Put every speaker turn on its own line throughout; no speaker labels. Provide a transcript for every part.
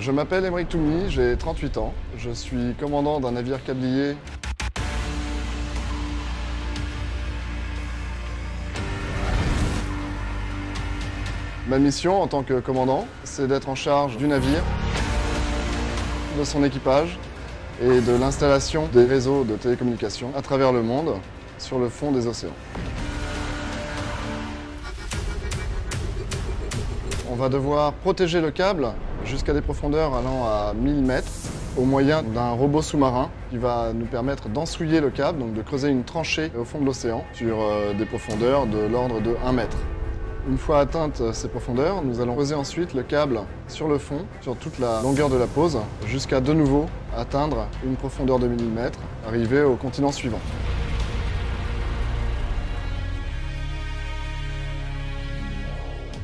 Je m'appelle Aymeric Toumny, j'ai 38 ans. Je suis commandant d'un navire câblier. Ma mission en tant que commandant, c'est d'être en charge du navire, de son équipage et de l'installation des réseaux de télécommunications à travers le monde sur le fond des océans. On va devoir protéger le câble jusqu'à des profondeurs allant à 1000 mètres au moyen d'un robot sous-marin qui va nous permettre d'ensouiller le câble, donc de creuser une tranchée au fond de l'océan sur des profondeurs de l'ordre de 1 mètre. Une fois atteintes ces profondeurs, nous allons creuser ensuite le câble sur le fond, sur toute la longueur de la pose, jusqu'à de nouveau atteindre une profondeur de 1000 mètres, arriver au continent suivant.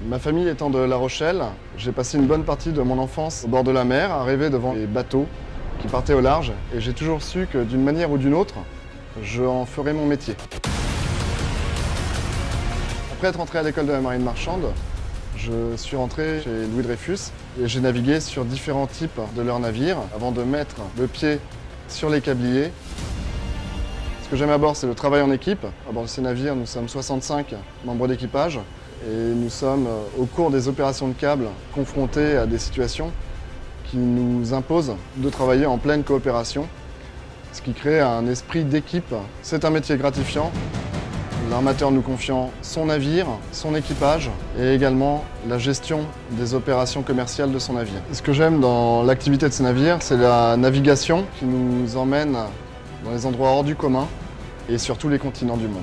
Ma famille étant de La Rochelle, j'ai passé une bonne partie de mon enfance au bord de la mer, à rêver devant les bateaux qui partaient au large, et j'ai toujours su que d'une manière ou d'une autre, je en ferais mon métier. Après être entré à l'école de la marine marchande, je suis rentré chez Louis Dreyfus et j'ai navigué sur différents types de leurs navires avant de mettre le pied sur les câbliers. Ce que j'aime à bord, c'est le travail en équipe. À bord de ces navires, nous sommes 65 membres d'équipage et nous sommes, au cours des opérations de câble, confrontés à des situations qui nous imposent de travailler en pleine coopération, ce qui crée un esprit d'équipe. C'est un métier gratifiant. L'armateur nous confiant son navire, son équipage et également la gestion des opérations commerciales de son navire. Ce que j'aime dans l'activité de ces navires, c'est la navigation qui nous emmène dans les endroits hors du commun et sur tous les continents du monde.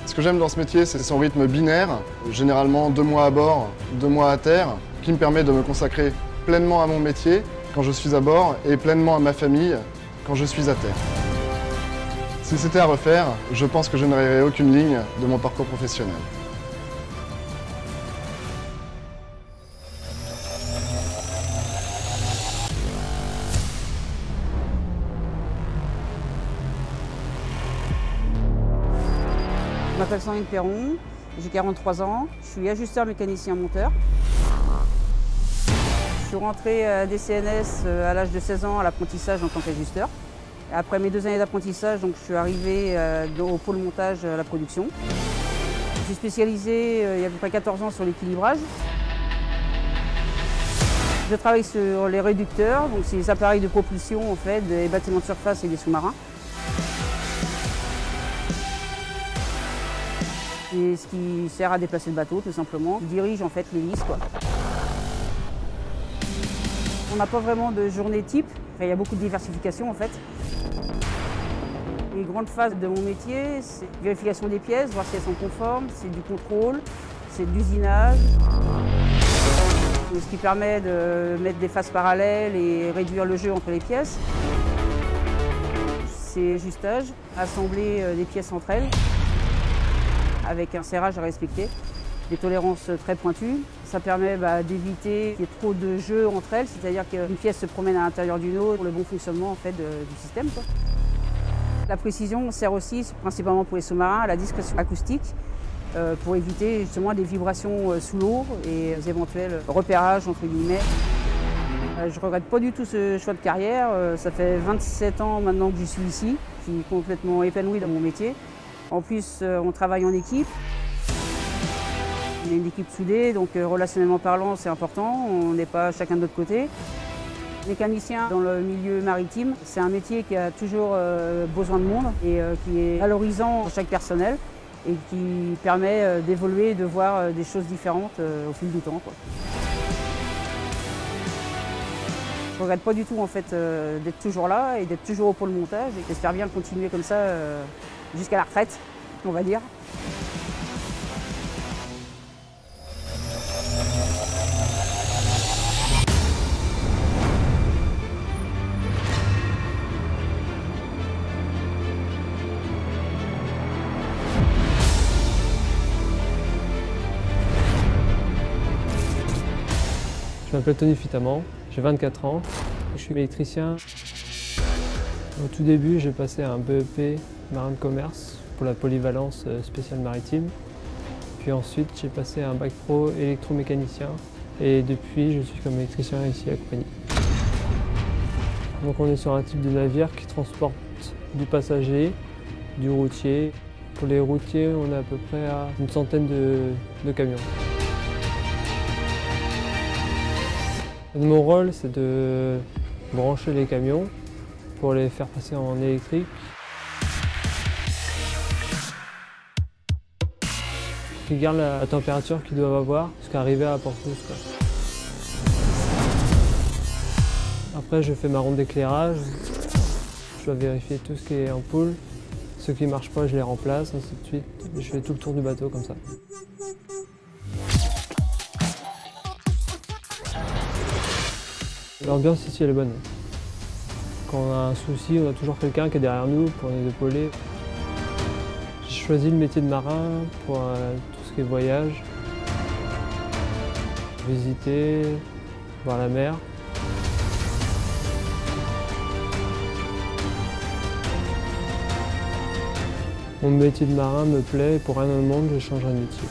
Ce que j'aime dans ce métier, c'est son rythme binaire, généralement 2 mois à bord, 2 mois à terre, qui me permet de me consacrer pleinement à mon métier quand je suis à bord et pleinement à ma famille quand je suis à terre. Si c'était à refaire, je pense que je ne rayerais aucune ligne de mon parcours professionnel.
Je m'appelle Sandrine Perron, j'ai 43 ans, je suis ajusteur mécanicien monteur. Je suis rentrée à DCNS à l'âge de 16 ans à l'apprentissage en tant qu'ajusteur. Après mes 2 années d'apprentissage, je suis arrivée au pôle montage à la production. Je suis spécialisée il y a à peu près 14 ans sur l'équilibrage. Je travaille sur les réducteurs, donc c'est les appareils de propulsion en fait, des bâtiments de surface et des sous-marins. C'est ce qui sert à déplacer le bateau tout simplement. Je dirige en fait l'hélice, quoi. On n'a pas vraiment de journée type, il y a beaucoup de diversification en fait. Les grandes phases de mon métier, c'est vérification des pièces, voir si elles sont conformes, c'est du contrôle, c'est de l'usinage. Ce qui permet de mettre des phases parallèles et réduire le jeu entre les pièces. C'est ajustage, assembler les pièces entre elles avec un serrage à respecter, des tolérances très pointues. Ça permet d'éviter qu'il y ait trop de jeu entre elles, c'est-à-dire qu'une pièce se promène à l'intérieur d'une autre pour le bon fonctionnement en fait, du système, quoi. La précision sert aussi, principalement pour les sous-marins, à la discrétion acoustique pour éviter justement des vibrations sous l'eau et des éventuels repérages entre guillemets. Je ne regrette pas du tout ce choix de carrière. Ça fait 27 ans maintenant que je suis ici. Je suis complètement épanouie dans mon métier. En plus, on travaille en équipe. On est une équipe soudée, donc relationnellement parlant, c'est important. On n'est pas chacun de notre côté. Mécanicien dans le milieu maritime, c'est un métier qui a toujours besoin de monde et qui est valorisant pour chaque personnel et qui permet d'évoluer et de voir des choses différentes au fil du temps, quoi. Je ne regrette pas du tout en fait, d'être toujours là et d'être toujours au pôle montage et j'espère bien continuer comme ça jusqu'à la retraite, on va dire.
Je m'appelle Tony Fitaman, j'ai 24 ans, je suis électricien. Au tout début, j'ai passé un BEP Marine Commerce pour la polyvalence spéciale maritime. Puis ensuite, j'ai passé un bac pro électromécanicien et depuis, je suis comme électricien ici à Coupagny. Donc on est sur un type de navire qui transporte du passager, du routier. Pour les routiers, on est à peu près à une centaine de camions. Mon rôle, c'est de brancher les camions pour les faire passer en électrique. Ils gardent la température qu'ils doivent avoir jusqu'à arriver à Portus, quoi. Après, je fais ma ronde d'éclairage. Je dois vérifier tout ce qui est ampoule. Ceux qui ne marchent pas, je les remplace, ainsi de suite. Je fais tout le tour du bateau comme ça. L'ambiance ici, elle est bonne. Quand on a un souci, on a toujours quelqu'un qui est derrière nous pour nous épauler. J'ai choisi le métier de marin pour tout ce qui est voyage. Visiter, voir la mer. Mon métier de marin me plaît et pour rien au monde, je changerai de métier.